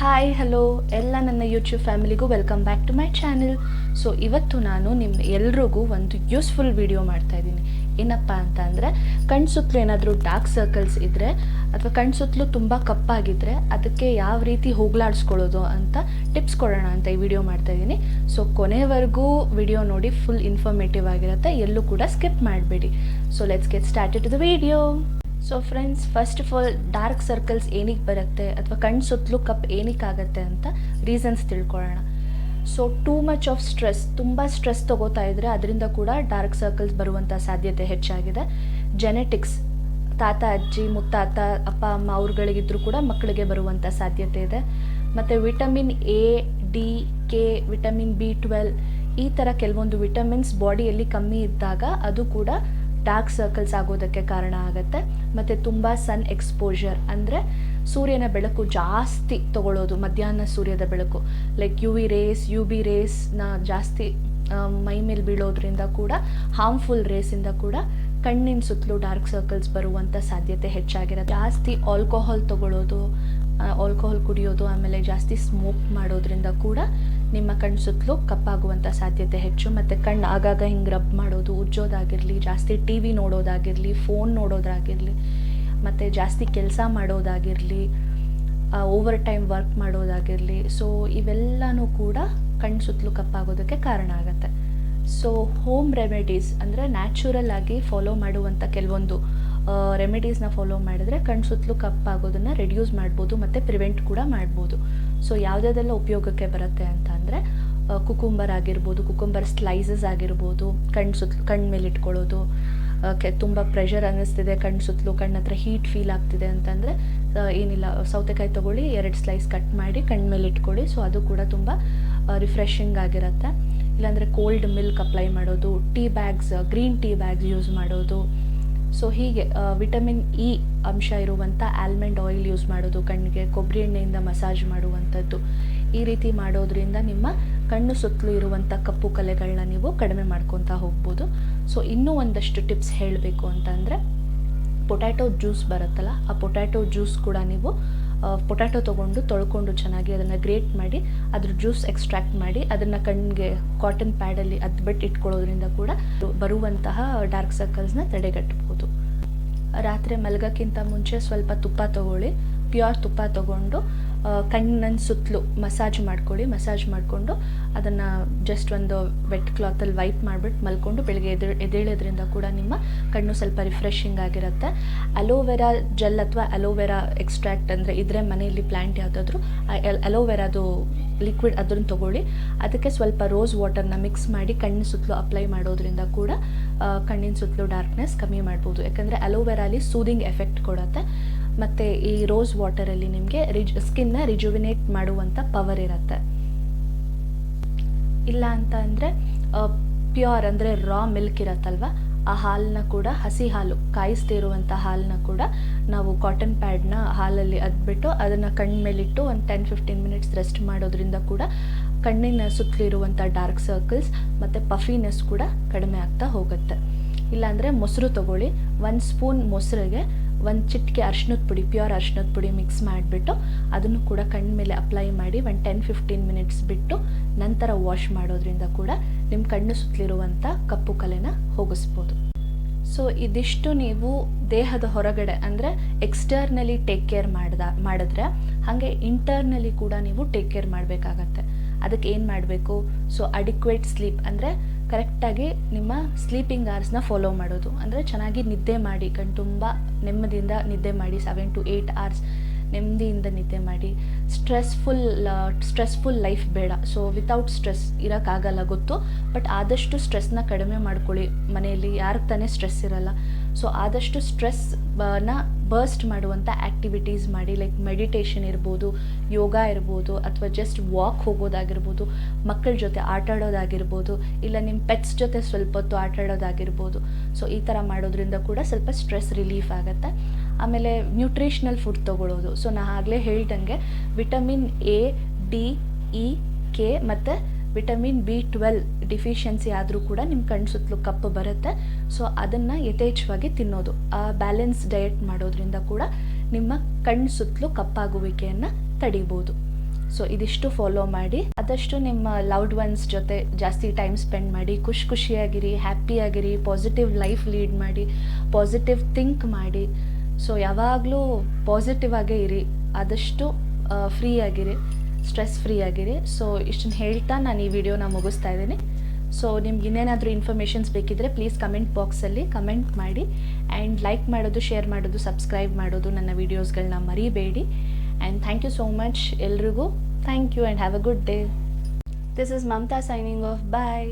Hi hello ಎಲ್ಲ ನನ್ನ YouTube ಫ್ಯಾಮಿಲಿಗೂ welcome back to my channel. So ಇವತ್ತು ನಾನು ನಿಮ್ಮ ಎಲ್ರಿಗೂ ಒಂದು ಯೂಸ್ಫುಲ್ ವಿಡಿಯೋ ಮಾಡ್ತಾ ಇದ್ದೀನಿ. ಏನಪ್ಪ ಅಂತ ಅಂದರೆ, ಕಣ್ಣು ಸುತ್ತಲೂ ಏನಾದರೂ ಡಾರ್ಕ್ ಸರ್ಕಲ್ಸ್ ಇದ್ದರೆ ಅಥವಾ ಕಣ್ಣು ಸುತ್ತಲೂ ತುಂಬ ಕಪ್ಪಾಗಿದ್ದರೆ ಅದಕ್ಕೆ ಯಾವ ರೀತಿ ಹೋಗಲಾಡಿಸ್ಕೊಳ್ಳೋದು ಅಂತ ಟಿಪ್ಸ್ ಕೊಡೋಣ ಅಂತ ಈ ವಿಡಿಯೋ ಮಾಡ್ತಾ ಇದ್ದೀನಿ. ಸೊ ಕೊನೆವರೆಗೂ ವಿಡಿಯೋ ನೋಡಿ, ಫುಲ್ ಇನ್ಫಾರ್ಮೇಟಿವ್ ಆಗಿರುತ್ತೆ, ಎಲ್ಲೂ ಕೂಡ ಸ್ಕಿಪ್ ಮಾಡಬೇಡಿ. So let's get started to the video. So friends, first of all dark circles ಏನಕ್ಕೆ ಬರುತ್ತೆ ಅಥವಾ ಕಣ್ಣು ಸುತ್ತಲೂ ಕಪ್ ಏನಕ್ಕಾಗತ್ತೆ ಅಂತ ರೀಸನ್ಸ್ ತಿಳ್ಕೊಳ್ಳೋಣ. So too much of stress, ತುಂಬ ಸ್ಟ್ರೆಸ್ ತೊಗೋತಾ ಇದ್ದರೆ ಅದರಿಂದ ಕೂಡ ಡಾರ್ಕ್ ಸರ್ಕಲ್ಸ್ ಬರುವಂಥ ಸಾಧ್ಯತೆ ಹೆಚ್ಚಾಗಿದೆ. ಜೆನೆಟಿಕ್ಸ್, ತಾತ ಅಜ್ಜಿ ಮುತ್ತಾತ ಅಪ್ಪ ಅಮ್ಮ ಅವ್ರುಗಳಿಗಿದ್ರೂ ಕೂಡ ಮಕ್ಕಳಿಗೆ ಬರುವಂಥ ಸಾಧ್ಯತೆ ಇದೆ. ಮತ್ತು vitamin A, D, K, vitamin B12 ಈ ಥರ ಕೆಲವೊಂದು ವಿಟಮಿನ್ಸ್ ಬಾಡಿಯಲ್ಲಿ ಕಮ್ಮಿ ಇದ್ದಾಗ ಅದು ಕೂಡ ಡಾರ್ಕ್ ಸರ್ಕಲ್ಸ್ ಆಗೋದಕ್ಕೆ ಕಾರಣ ಆಗುತ್ತೆ. ಮತ್ತು ತುಂಬ ಸನ್ ಎಕ್ಸ್ಪೋಜರ್ ಅಂದರೆ ಸೂರ್ಯನ ಬೆಳಕು ಜಾಸ್ತಿ ತಗೊಳ್ಳೋದು, ಮಧ್ಯಾಹ್ನ ಸೂರ್ಯದ ಬೆಳಕು ಲೈಕ್ UV ರೇಸ್ನ ಜಾಸ್ತಿ ಮೈ ಮೇಲೆ ಬೀಳೋದ್ರಿಂದ ಕೂಡ, ಹಾರ್ಮ್ಫುಲ್ ರೇಸಿಂದ ಕೂಡ ಕಣ್ಣಿನ ಸುತ್ತಲೂ ಡಾರ್ಕ್ ಸರ್ಕಲ್ಸ್ ಬರುವಂಥ ಸಾಧ್ಯತೆ ಹೆಚ್ಚಾಗಿರುತ್ತೆ. ಜಾಸ್ತಿ ಆಲ್ಕೋಹಾಲ್ ತಗೊಳ್ಳೋದು, ಆಲ್ಕೋಹಾಲ್ ಕುಡಿಯೋದು, ಆಮೇಲೆ ಜಾಸ್ತಿ ಸ್ಮೋಕ್ ಮಾಡೋದ್ರಿಂದ ಕೂಡ ನಿಮ್ಮ ಕಣ್ಣು ಸುತ್ತಲೂ ಕಪ್ಪಾಗುವಂಥ ಸಾಧ್ಯತೆ ಹೆಚ್ಚು. ಮತ್ತು ಕಣ್ಣು ಆಗಾಗ ಹಿಂಗೆ ರಬ್ ಮಾಡೋದು, ಉಜ್ಜೋದಾಗಿರಲಿ, ಜಾಸ್ತಿ TV ನೋಡೋದಾಗಿರಲಿ, ಫೋನ್ ನೋಡೋದಾಗಿರಲಿ, ಮತ್ತು ಜಾಸ್ತಿ ಕೆಲಸ ಮಾಡೋದಾಗಿರಲಿ, ಓವರ್ ಟೈಮ್ ವರ್ಕ್ ಮಾಡೋದಾಗಿರಲಿ, ಸೊ ಇವೆಲ್ಲನೂ ಕೂಡ ಕಣ್ಣು ಸುತ್ತಲೂ ಕಪ್ಪಾಗೋದಕ್ಕೆ ಕಾರಣ ಆಗುತ್ತೆ. ಸೊ ಹೋಮ್ ರೆಮಿಡೀಸ್ ಅಂದರೆ ನ್ಯಾಚುರಲ್ ಆಗಿ ಫಾಲೋ ಮಾಡುವಂಥ ಕೆಲವೊಂದು ರೆಮಿಡೀಸ್ನ ಫಾಲೋ ಮಾಡಿದ್ರೆ ಕಣ್ಣು ಸುತ್ತಲೂ ಕಪ್ಪಾಗೋದನ್ನು ರೆಡ್ಯೂಸ್ ಮಾಡ್ಬೋದು ಮತ್ತು ಪ್ರಿವೆಂಟ್ ಕೂಡ ಮಾಡ್ಬೋದು. ಸೊ ಯಾವುದೆಲ್ಲ ಉಪಯೋಗಕ್ಕೆ ಬರುತ್ತೆ ಅಂತ ಅಂದರೆ, ಕುಕುಂಬರ್ ಆಗಿರ್ಬೋದು, ಕುಕುಂಬರ್ ಸ್ಲೈಸಸ್ ಆಗಿರ್ಬೋದು, ಕಣ್ಣು ಮೇಲೆ ಇಟ್ಕೊಳ್ಳೋದು. ತುಂಬ ಪ್ರೆಷರ್ ಅನ್ನಿಸ್ತಿದೆ ಕಣ್ಣು ಸುತ್ತಲೂ, ಕಣ್ಣು ಹತ್ರ ಹೀಟ್ ಫೀಲ್ ಆಗ್ತಿದೆ ಅಂತಂದರೆ ಏನಿಲ್ಲ, ಸೌತೆಕಾಯಿ ತೊಗೊಳ್ಳಿ, 2 ಸ್ಲೈಸ್ ಕಟ್ ಮಾಡಿ ಕಣ್ಣು ಮೇಲೆ ಇಟ್ಕೊಳ್ಳಿ. ಸೊ ಅದು ಕೂಡ ತುಂಬ ರಿಫ್ರೆಶಿಂಗ್ ಆಗಿರುತ್ತೆ. ಇಲ್ಲಾಂದರೆ ಕೋಲ್ಡ್ ಮಿಲ್ಕ್ ಅಪ್ಲೈ ಮಾಡೋದು, ಗ್ರೀನ್ ಟೀ ಬ್ಯಾಗ್ಸ್ ಯೂಸ್ ಮಾಡೋದು. ಸೊ ಹೀಗೆ ವಿಟಮಿನ್ ಇ ಅಂಶ ಇರುವಂಥ ಆಲ್ಮಂಡ್ ಆಯಿಲ್ ಯೂಸ್ ಮಾಡೋದು, ಕಣ್ಣಿಗೆ ಕೊಬ್ಬರಿ ಎಣ್ಣೆಯಿಂದ ಮಸಾಜ್ ಮಾಡುವಂಥದ್ದು. ಈ ರೀತಿ ಮಾಡೋದ್ರಿಂದ ನಿಮ್ಮ ಕಣ್ಣು ಸುತ್ತಲೂ ಇರುವಂಥ ಕಪ್ಪು ಕಲೆಗಳನ್ನ ನೀವು ಕಡಿಮೆ ಮಾಡ್ಕೊತಾ ಹೋಗ್ಬೋದು. ಸೊ ಇನ್ನೂ ಒಂದಷ್ಟು ಟಿಪ್ಸ್ ಹೇಳಬೇಕು ಅಂತಂದರೆ, ಪೊಟ್ಯಾಟೊ ಜ್ಯೂಸ್ ಬರುತ್ತಲ್ಲ, ಆ ಪೊಟ್ಯಾಟೊ ಜ್ಯೂಸ್ ಕೂಡ ನೀವು ಪೊಟ್ಯಾಟೊ ತೊಗೊಂಡು ತೊಳ್ಕೊಂಡು ಚೆನ್ನಾಗಿ ಅದನ್ನು ಗ್ರೇಟ್ ಮಾಡಿ ಅದ್ರ ಜ್ಯೂಸ್ ಎಕ್ಸ್ಟ್ರಾಕ್ಟ್ ಮಾಡಿ ಅದನ್ನು ಕಣ್ಣಿಗೆ ಕಾಟನ್ ಪ್ಯಾಡಲ್ಲಿ ಅದ್ಬಿಟ್ಟು ಇಟ್ಕೊಳ್ಳೋದ್ರಿಂದ ಕೂಡ ಬರುವಂತಹ ಡಾರ್ಕ್ ಸರ್ಕಲ್ಸ್ನ ತಡೆಗಟ್ಟಬಹುದು. ರಾತ್ರಿ ಮಲಗೋಕ್ಕಿಂತ ಮುಂಚೆ ಸ್ವಲ್ಪ ತುಪ್ಪ ತೊಗೊಳ್ಳಿ, ಪ್ಯೂರ್ ತುಪ್ಪ ತೊಗೊಂಡು ಕಣ್ಣಿನ ಸುತ್ತಲೂ ಮಸಾಜ್ ಮಾಡಿಕೊಂಡು ಅದನ್ನು ಜಸ್ಟ್ ಒಂದು ವೆಟ್ ಕ್ಲಾತಲ್ಲಿ ವೈಪ್ ಮಾಡಿಬಿಟ್ಟು ಮಲ್ಕೊಂಡು ಬೆಳಗ್ಗೆ ಎದ್ದೇಳೋದ್ರಿಂದ ಕೂಡ ನಿಮ್ಮ ಕಣ್ಣು ಸ್ವಲ್ಪ ರಿಫ್ರೆಶಿಂಗ್ ಆಗಿರುತ್ತೆ. ಅಲೋವೆರಾ ಜೆಲ್ ಅಥವಾ ಅಲೋವೆರಾ ಎಕ್ಸ್ಟ್ರಾಕ್ಟ್ ಅಂದರೆ ಇದ್ರೆ ಮನೆಯಲ್ಲಿ ಪ್ಲ್ಯಾಂಟ್ ಯಾವುದಾದ್ರೂ ಅಲೋವೆರಾದು ಲಿಕ್ವಿಡ್ ಅದನ್ನು ತೊಗೊಳ್ಳಿ, ಅದಕ್ಕೆ ಸ್ವಲ್ಪ ರೋಸ್ ವಾಟರ್ನ ಮಿಕ್ಸ್ ಮಾಡಿ ಕಣ್ಣಿನ ಸುತ್ತಲೂ ಅಪ್ಲೈ ಮಾಡೋದ್ರಿಂದ ಕೂಡ ಕಣ್ಣಿನ ಸುತ್ತಲೂ ಡಾರ್ಕ್ನೆಸ್ ಕಮ್ಮಿ ಮಾಡ್ಬೋದು. ಯಾಕಂದರೆ ಅಲೋವೆರಾಲಿ ಸೂದಿಂಗ್ ಎಫೆಕ್ಟ್ ಕೊಡುತ್ತೆ ಮತ್ತು ಈ ರೋಸ್ ವಾಟರಲ್ಲಿ ನಿಮಗೆ ಸ್ಕಿನ್ನ ರಿಜುವಿನೇಟ್ ಮಾಡುವಂಥ ಪವರ್ ಇರುತ್ತೆ. ಇಲ್ಲ ಅಂತ ಅಂದರೆ ಪ್ಯೂರ್ ಅಂದರೆ ರಾ ಮಿಲ್ಕ್ ಇರುತ್ತಲ್ವ, ಆ ಹಾಲನ್ನ ಕೂಡ, ಹಸಿ ಹಾಲು ಕಾಯಿಸ್ದೇ ಇರುವಂಥ ಹಾಲನ್ನ ಕೂಡ ನಾವು ಕಾಟನ್ ಪ್ಯಾಡ್ನ ಹಾಲಲ್ಲಿ ಅದ್ಬಿಟ್ಟು ಅದನ್ನು ಕಣ್ಣು ಮೇಲಿಟ್ಟು ಒಂದು 10-15 ಮಿನಿಟ್ಸ್ ರೆಸ್ಟ್ ಮಾಡೋದ್ರಿಂದ ಕೂಡ ಕಣ್ಣಿನ ಸುತ್ತಲಿರುವಂಥ ಡಾರ್ಕ್ ಸರ್ಕಲ್ಸ್ ಮತ್ತು ಪಫಿನೆಸ್ ಕೂಡ ಕಡಿಮೆ ಆಗ್ತಾ ಹೋಗುತ್ತೆ. ಇಲ್ಲಾಂದರೆ ಮೊಸರು ತೊಗೊಳ್ಳಿ, 1 ಸ್ಪೂನ್ ಮೊಸರಿಗೆ 1 ಚಿಟಿಕೆ ಅರಿಶಿನದ ಪುಡಿ, ಪ್ಯೂರ್ ಅರಿಶಿನದ ಪುಡಿ ಮಿಕ್ಸ್ ಮಾಡಿಬಿಟ್ಟು ಅದನ್ನು ಕೂಡ ಕಣ್ಣ ಮೇಲೆ ಅಪ್ಲೈ ಮಾಡಿ ಒಂದು 10-15 ಮಿನಿಟ್ಸ್ ಬಿಟ್ಟು ನಂತರ ವಾಶ್ ಮಾಡೋದ್ರಿಂದ ಕೂಡ ನಿಮ್ಮ ಕಣ್ಣು ಸುತ್ತಲಿರುವಂಥ ಕಪ್ಪು ಕಲೆನ ಹೋಗಿಸ್ಬೋದು. ಸೊ ಇದಿಷ್ಟು ನೀವು ದೇಹದ ಹೊರಗಡೆ ಅಂದರೆ ಎಕ್ಸ್ಟರ್ನಲಿ ಟೇಕ್ ಕೇರ್ ಮಾಡಿದ್ರೆ, ಹಾಗೆ ಇಂಟರ್ನಲಿ ಕೂಡ ನೀವು ಟೇಕ್ ಕೇರ್ ಮಾಡಬೇಕಾಗತ್ತೆ. ಅದಕ್ಕೆ ಏನು ಮಾಡಬೇಕು? ಸೊ ಅಡಿಕ್ವೇಟ್ ಸ್ಲೀಪ್ ಅಂದರೆ ಕರೆಕ್ಟಾಗಿ ನಿಮ್ಮ ಸ್ಲೀಪಿಂಗ್ ಅವರ್ಸ್ನ ಫಾಲೋ ಮಾಡೋದು, ಅಂದರೆ ಚೆನ್ನಾಗಿ ನಿದ್ದೆ ಮಾಡಿ, ತುಂಬ ನೆಮ್ಮದಿಯಿಂದ ನಿದ್ದೆ ಮಾಡಿ, 7 to 8 hours ನೆಮ್ಮದಿಯಿಂದ ನಿದ್ದೆ ಮಾಡಿ. ಸ್ಟ್ರೆಸ್ಫುಲ್ ಲೈಫ್ ಬೇಡ. ಸೊ ವಿತೌಟ್ ಸ್ಟ್ರೆಸ್ ಇರೋಕ್ಕಾಗಲ್ಲ ಗೊತ್ತು, ಬಟ್ ಆದಷ್ಟು ಸ್ಟ್ರೆಸ್ನ ಕಡಿಮೆ ಮಾಡ್ಕೊಳ್ಳಿ. ಮನೆಯಲ್ಲಿ ಯಾರಿಗೆ ತಾನೇ ಸ್ಟ್ರೆಸ್ ಇರಲ್ಲ. ಸೊ ಆದಷ್ಟು ಸ್ಟ್ರೆಸ್ನ ಬರ್ಸ್ಟ್ ಮಾಡುವಂಥ ಆ್ಯಕ್ಟಿವಿಟೀಸ್ ಮಾಡಿ, ಲೈಕ್ ಮೆಡಿಟೇಷನ್ ಇರ್ಬೋದು, ಯೋಗ ಇರ್ಬೋದು, ಅಥವಾ ಜಸ್ಟ್ ವಾಕ್ ಹೋಗೋದಾಗಿರ್ಬೋದು, ಮಕ್ಕಳ ಜೊತೆ ಆಟ ಆಡೋದಾಗಿರ್ಬೋದು, ಇಲ್ಲ ನಿಮ್ಮ ಪೆಟ್ಸ್ ಜೊತೆ ಸ್ವಲ್ಪ ಹೊತ್ತು ಆಟ ಆಡೋದಾಗಿರ್ಬೋದು. ಸೊ ಈ ಥರ ಮಾಡೋದ್ರಿಂದ ಕೂಡ ಸ್ವಲ್ಪ ಸ್ಟ್ರೆಸ್ ರಿಲೀಫ್ ಆಗುತ್ತೆ. ಆಮೇಲೆ ನ್ಯೂಟ್ರಿಷನಲ್ ಫುಡ್ ತೊಗೊಳ್ಳೋದು. ಸೊ ನಾ ಆಗಲೇ ಹೇಳ್ದಂಗೆ vitamin A, D, E, K ಮತ್ತು ವಿಟಮಿನ್ B12 ಡಿಫಿಷಿಯನ್ಸಿ ಆದರೂ ಕೂಡ ನಿಮ್ಮ ಕಣ್ಣು ಸುತ್ತಲೂ ಕಪ್ಪು ಬರುತ್ತೆ. ಸೊ ಅದನ್ನು ಯಥೇಚ್ಛವಾಗಿ ತಿನ್ನೋದು, ಆ ಬ್ಯಾಲೆನ್ಸ್ ಡಯಟ್ ಮಾಡೋದ್ರಿಂದ ಕೂಡ ನಿಮ್ಮ ಕಣ್ಣು ಸುತ್ತಲೂ ಕಪ್ಪಾಗುವಿಕೆಯನ್ನು ತಡಿಬೋದು. ಸೊ ಇದಿಷ್ಟು ಫಾಲೋ ಮಾಡಿ. ಆದಷ್ಟು ನಿಮ್ಮ ಲವ್ಡ್ ಒನ್ಸ್ ಜೊತೆ ಜಾಸ್ತಿ ಟೈಮ್ ಸ್ಪೆಂಡ್ ಮಾಡಿ, ಖುಷಿಯಾಗಿರಿ, ಹ್ಯಾಪಿಯಾಗಿರಿ, ಪಾಸಿಟಿವ್ ಲೈಫ್ ಲೀಡ್ ಮಾಡಿ, ಪಾಸಿಟಿವ್ ಥಿಂಕ್ ಮಾಡಿ. ಸೊ ಯಾವಾಗಲೂ ಪಾಸಿಟಿವ್ ಆಗೇ ಇರಿ, ಆದಷ್ಟು ಫ್ರೀ ಆಗಿರಿ, ಸ್ಟ್ರೆಸ್ ಫ್ರೀ ಆಗಿರಿ. ಸೊ ಇಷ್ಟನ್ನು ಹೇಳ್ತಾ ನಾನು ಈ ವಿಡಿಯೋನ ಮುಗಿಸ್ತಾ ಇದ್ದೀನಿ. ಸೊ ನಿಮ್ಗೆ ಇನ್ನೇನಾದರೂ ಇನ್ಫಾರ್ಮೇಷನ್ಸ್ ಬೇಕಿದ್ದರೆ ಪ್ಲೀಸ್ ಕಮೆಂಟ್ ಬಾಕ್ಸಲ್ಲಿ ಕಮೆಂಟ್ ಮಾಡಿ. ಆ್ಯಂಡ್ ಲೈಕ್ ಮಾಡೋದು, ಶೇರ್ ಮಾಡೋದು, ಸಬ್ಸ್ಕ್ರೈಬ್ ಮಾಡೋದು, ನನ್ನ ವೀಡಿಯೋಸ್ಗಳನ್ನ ಮರಿಬೇಡಿ. And thank you so much ಎಲ್ರಿಗೂ. Thank you and have a good day. This is Mamata signing off. Bye.